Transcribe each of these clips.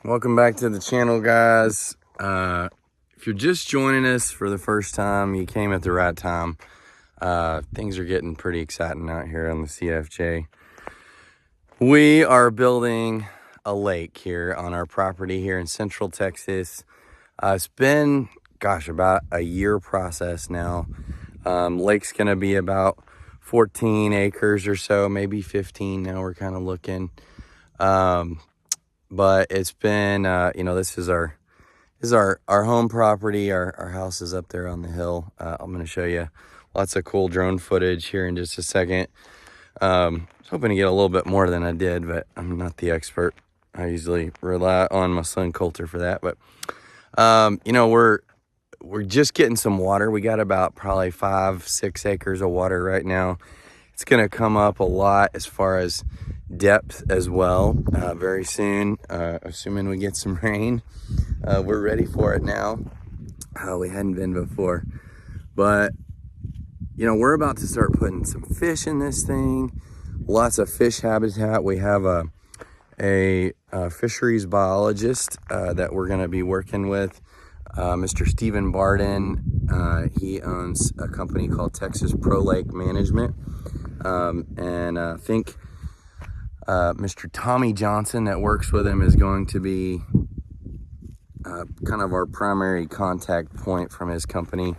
Welcome back to the channel, guys. If you're just joining us for the first time, you came at the right time. Things are getting pretty exciting out here on the CFJ. We are building a lake here on our property here in Central Texas. It's been, about a year process now. Lake's gonna be about 14 acres or so, maybe 15 now. We're kind of looking. But it's been, this is our home property. Our house is up there on the hill. I'm going to show you lots of cool drone footage here in just a second. I was hoping to get a little bit more than I did, but I'm not the expert. I usually rely on my son Coulter for that. But we're just getting some water. We got about probably 5-6 acres of water right now. It's going to come up a lot as far as depth as well very soon, assuming we get some rain. We're ready for it now. We hadn't been before, but we're about to start putting some fish in this thing. Lots of fish habitat. We have a fisheries biologist that we're going to be working with, Mr. Stephen Barden. He owns a company called Texas Pro Lake Management, and I think Mr. Tommy Johnson that works with him is going to be kind of our primary contact point from his company,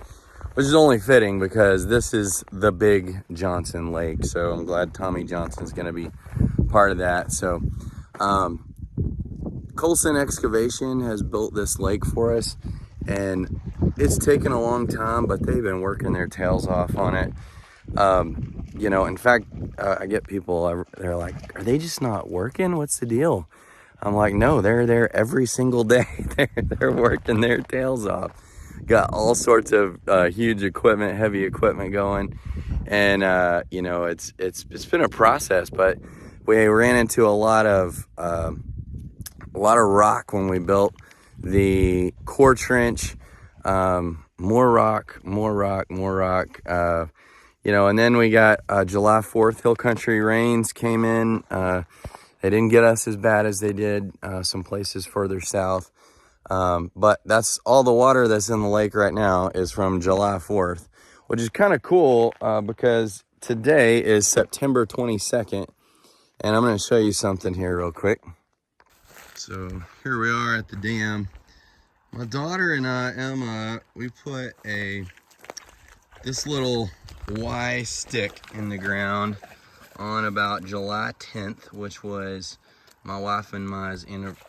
which is only fitting because this is the big Johnson Lake. So I'm glad Tommy Johnson is going to be part of that. So Colson Excavation has built this lake for us, and it's taken a long time, but they've been working their tails off on it. In fact, I get people, they're like, are they just not working? What's the deal? I'm like, no, they're there every single day. They're working their tails off. Got all sorts of huge equipment, heavy equipment going. And, it's been a process, but we ran into a lot of rock when we built the core trench. More rock. And then we got July 4th, Hill Country rains came in. They didn't get us as bad as they did some places further south. But that's all the water that's in the lake right now is from July 4th, which is kind of cool because today is September 22nd. And I'm going to show you something here real quick. So here we are at the dam. My daughter and I, Emma, we put this little Y stick in the ground on about July 10th, which was my wife and my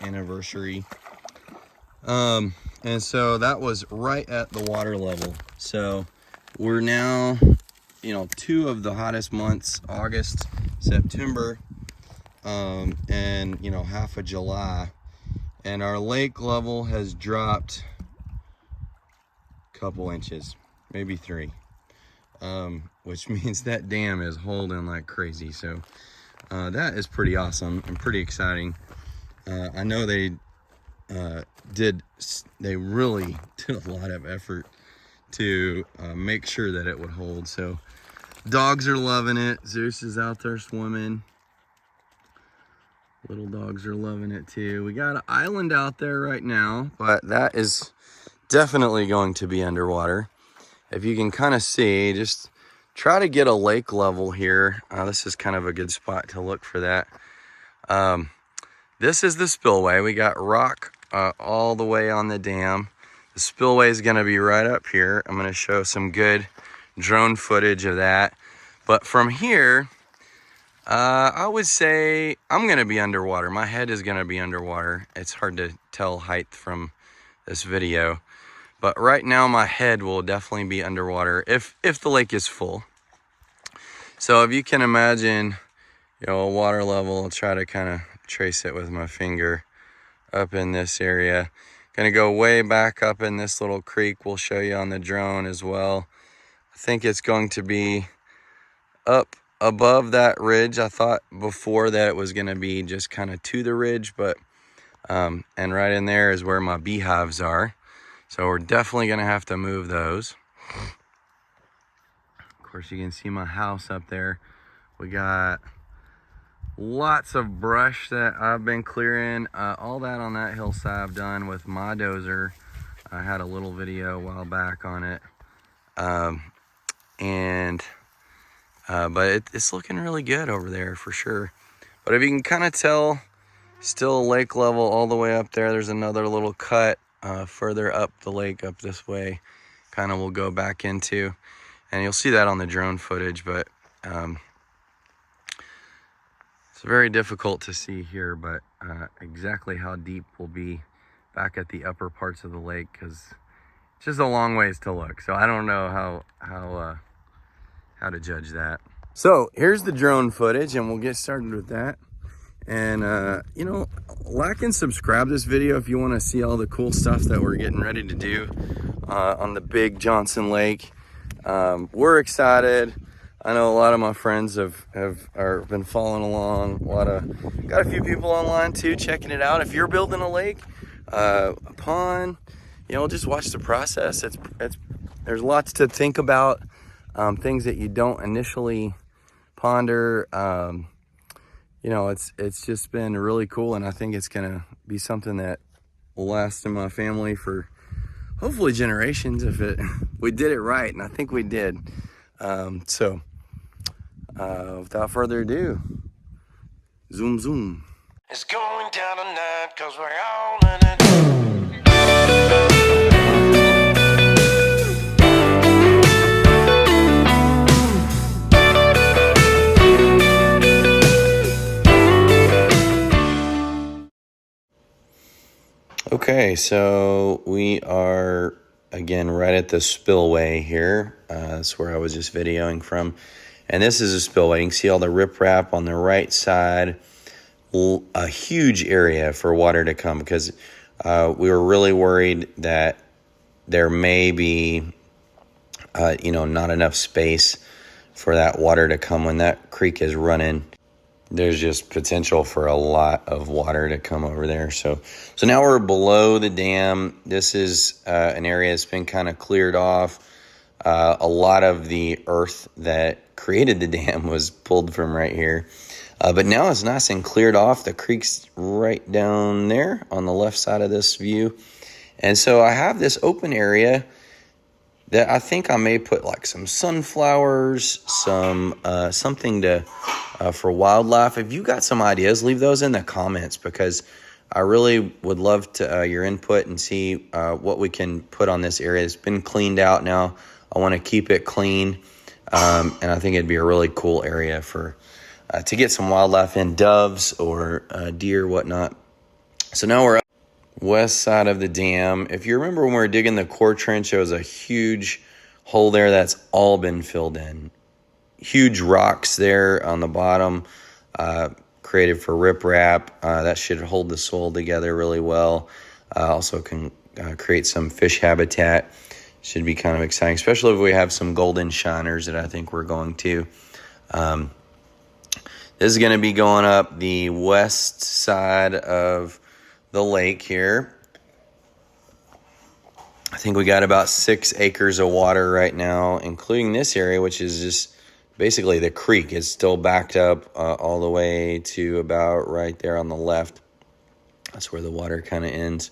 anniversary. And so that was right at the water level. So we're now, two of the hottest months, August, September, and half of July. And our lake level has dropped a couple inches, maybe 3. Which means that dam is holding like crazy. So that is pretty awesome and pretty exciting. I know they really did a lot of effort to make sure that it would hold. So dogs are loving it. Zeus is out there swimming. Little dogs are loving it too. We got an island out there right now, but that is definitely going to be underwater. If you can kind of see, just try to get a lake level here. This is kind of a good spot to look for that. This is the spillway. We got rock all the way on the dam. The spillway is going to be right up here. I'm going to show some good drone footage of that. But from here, I would say I'm going to be underwater. My head is going to be underwater. It's hard to tell height from this video. But right now my head will definitely be underwater if the lake is full. So if you can imagine, a water level, I'll try to kind of trace it with my finger up in this area. Gonna go way back up in this little creek. We'll show you on the drone as well. I think it's going to be up above that ridge. I thought before that it was gonna be just kind of to the ridge, but and right in there is where my beehives are. So we're definitely gonna have to move those. Of course, you can see my house up there. We got Lots of brush that I've been clearing. All that on that hillside I've done with my dozer. I had a little video a while back on it. But it's looking really good over there for sure. But if you can kind of tell, still lake level all the way up there. There's another little cut further up the lake up this way. Kind of will go back into, and you'll see that on the drone footage, but it's very difficult to see here, but exactly how deep will be back at the upper parts of the lake, because it's just a long ways to look. So I don't know how to judge that. So here's the drone footage, and we'll get started with that. And you know, like and subscribe this video if you want to see all the cool stuff that we're getting ready to do on the big Johnson Lake. We're excited. I know a lot of my friends have been following along. Got a few people online too checking it out. If you're building a lake, a pond, you know, just watch the process. There's lots to think about, things that you don't initially ponder. You know, it's just been really cool, and I think it's gonna be something that will last in my family for hopefully generations if we did it right, and I think we did. Without further ado, zoom zoom. It's going down tonight 'cause we're all in it. Okay, so we are again right at the spillway here. That's where I was just videoing from. And this is a spillway. You can see all the riprap on the right side. A huge area for water to come, because we were really worried that there may be, you know, not enough space for that water to come when that creek is running. There's just potential for a lot of water to come over there. So now we're below the dam. This is an area that's been kind of cleared off. A lot of the earth that created the dam was pulled from right here. But now it's nice and cleared off. The creek's right down there on the left side of this view. And so I have this open area that I think I may put like some sunflowers, something to for wildlife. If you got some ideas, leave those in the comments, because I really would love to your input and see what we can put on this area. It's been cleaned out now. I want to keep it clean, and I think it'd be a really cool area for to get some wildlife in, doves or deer, whatnot. So now we're up west side of the dam. If you remember when we were digging the core trench, there was a huge hole there that's all been filled in. Huge rocks there on the bottom, created for riprap. That should hold the soil together really well. Also can create some fish habitat. Should be kind of exciting, especially if we have some golden shiners that I think we're going to. This is going to be going up the west side of the lake here. I think we got about 6 acres of water right now, including this area, which is just basically the creek. It's still backed up all the way to about right there on the left. That's where the water kind of ends.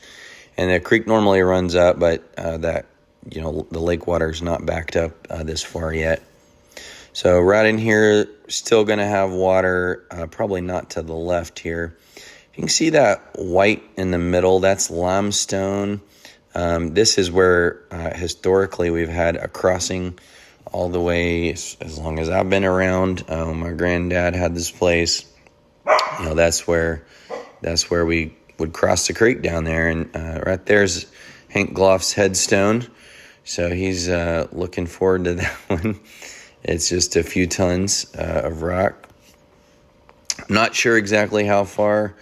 And the creek normally runs up, but that, you know, the lake water is not backed up this far yet. So right in here, still going to have water, probably not to the left here. You can see that white in the middle, that's limestone. This is where historically we've had a crossing all the way as long as I've been around. My granddad had this place. You know, that's where we would cross the creek down there. And right there's Hank Gloff's headstone. So he's looking forward to that one. It's just a few tons of rock. I'm not sure exactly how far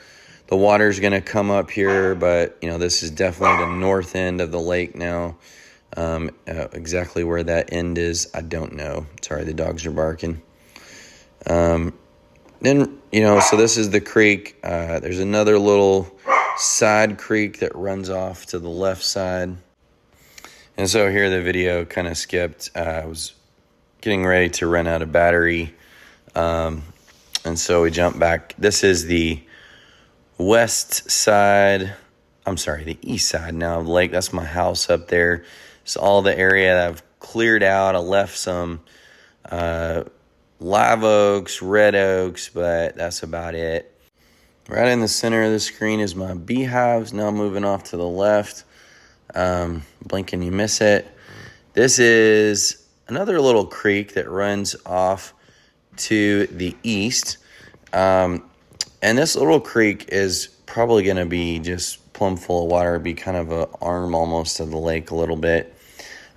the water's going to come up here, but, you know, this is definitely the north end of the lake now. Exactly where that end is, I don't know. Sorry, the dogs are barking. Then, you know, so this is the creek. There's another little side creek that runs off to the left side. And so here the video kind of skipped. I was getting ready to run out of battery And so we jump back. This is the west side. I'm sorry, the east side now of the lake. That's my house up there. It's all the area that I've cleared out. I left some live oaks, red oaks, but that's about it. Right in the center of the screen is my beehives. Now moving off to the left. Blink and you miss it. This is another little creek that runs off to the east. And this little creek is probably going to be just plumb full of water. It'd be kind of an arm almost of the lake a little bit.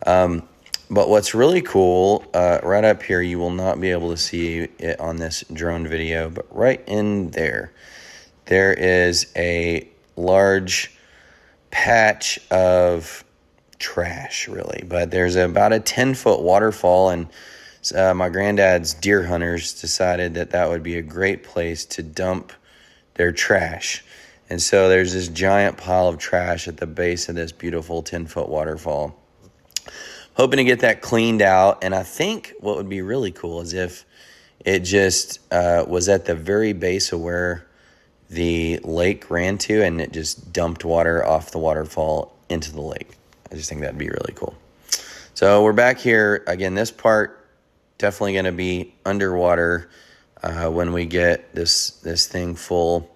But what's really cool, right up here, you will not be able to see it on this drone video, but right in there, there is a large patch of trash, really. But there's about a 10-foot waterfall, and my granddad's deer hunters decided that that would be a great place to dump their trash. And so there's this giant pile of trash at the base of this beautiful 10-foot waterfall. Hoping to get that cleaned out, and I think what would be really cool is if it just was at the very base of where the lake ran to, and it just dumped water off the waterfall into the lake. I just think that'd be really cool. So we're back here again. This part definitely going to be underwater when we get this thing full.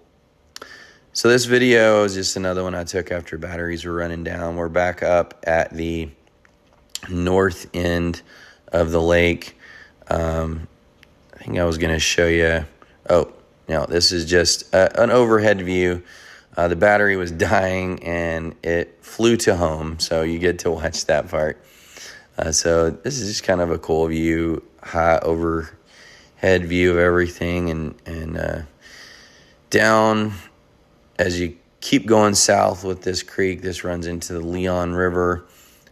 So this video is just another one I took after batteries were running down. We're back up at the north end of the lake. I think I was going to show you. Oh, no, this is just an overhead view. The battery was dying and it flew to home, so you get to watch that part. So this is just kind of a cool view, high overhead view of everything, and down as you keep going south with this creek. This runs into the Leon River.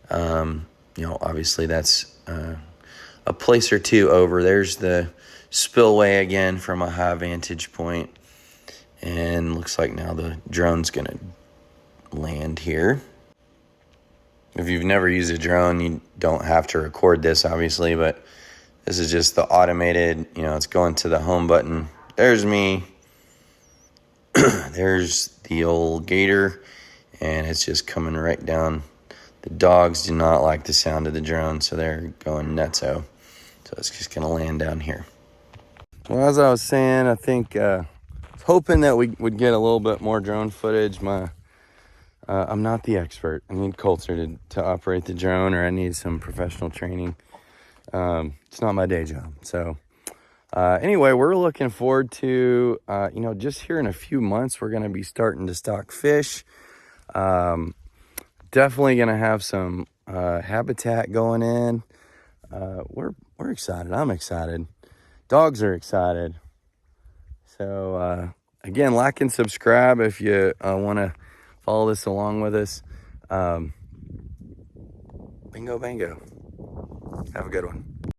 Obviously that's a place or two over. There's the spillway again from a high vantage point. And looks like now the drone's going to land here. If you've never used a drone, you don't have to record this, obviously, but this is just the automated, it's going to the home button. There's me. There's the old gator, and it's just coming right down. The dogs do not like the sound of the drone, so they're going nutso. So it's just going to land down here. Well, as I was saying, I think hoping that we would get a little bit more drone footage. I'm not the expert. I need Coulter to operate the drone, or I need some professional training. It's not my day job. So anyway, we're looking forward to, just here in a few months, we're going to be starting to stock fish. Definitely going to have some habitat going in. We're excited. I'm excited. Dogs are excited. So again, like and subscribe if you want to follow this along with us. Bingo bango. Have a good one.